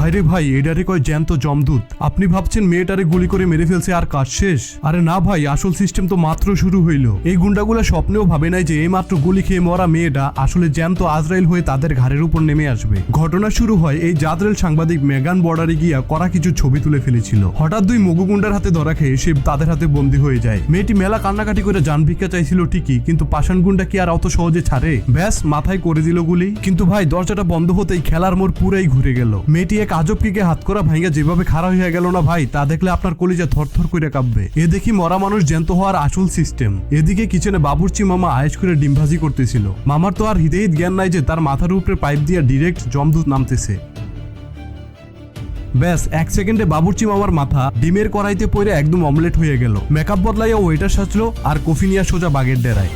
ভাইরে ভাই, এটারে কয় জ্যান্ত জমদূত। আপনি ভাবছেন মেয়েটারে গুলি করে মেরে ফেলছে আর কাজ শেষ? আরে না ভাই, আসল সিস্টেম তো মাত্র শুরু হইল। এই গুন্ডাগুলা স্বপ্নেও ভাবে নাই যে এই মাত্র গুলি খেয়ে মরা মেয়েটা আসলে জ্যান্ত আজরাইল হয়ে তাদের ঘাড়ের উপর নেমে আসবে। ঘটনা শুরু হয় এই জাদরেল সাংবাদিক মেগান বর্ডারে গিয়া করা কিছু ছবি তুলে ফেলেছিল। হঠাৎ দুই মগু গুন্ডার হাতে ধরা খেয়ে সে তাদের হাতে বন্দী হয়ে যায়। মেয়েটি মেলা কান্নাকাটি করে জান ভিক্ষা চাইছিল ঠিকই, কিন্তু পাষাণ গুন্ডা কি আর অত সহজে ছাড়ে? ব্যাস মাথায় করে দিল গুলি। কিন্তু ভাই দরজাটা বন্ধ হতেই খেলার মোড় পুরাই ঘুরে গেল। মেয়েটি এক আজব কিকে হাত করা ভাঙ্গা যেভাবে খাড়া হয়ে গেল না ভাই, তা দেখলে আপনার কলিজা থরথর করে কাঁপবে। এ দেখি মরা মানুষ জ্যান্ত হওয়ার আসল সিস্টেম। এদিকে কিচেনে বাবুর্চি মামা আয়েশ করে ডিমভাজি করতেছিল। মামার তো আর হিদেহিত জ্ঞান নাই যে তার মাথার উপরে পাইপ দিয়ে ডিরেক্ট জমদূত নামতেছে। ব্যাস 1 সেকেন্ডে বাবুর্চি মামার মাথা ডিমের কড়াইতে পড়ে একদম অমলেট হয়ে গেল। মেকআপ বদলাইয়া ওয়েটার সাজলো আর কফি নিয়ে সোজা বাগের ডেরায়।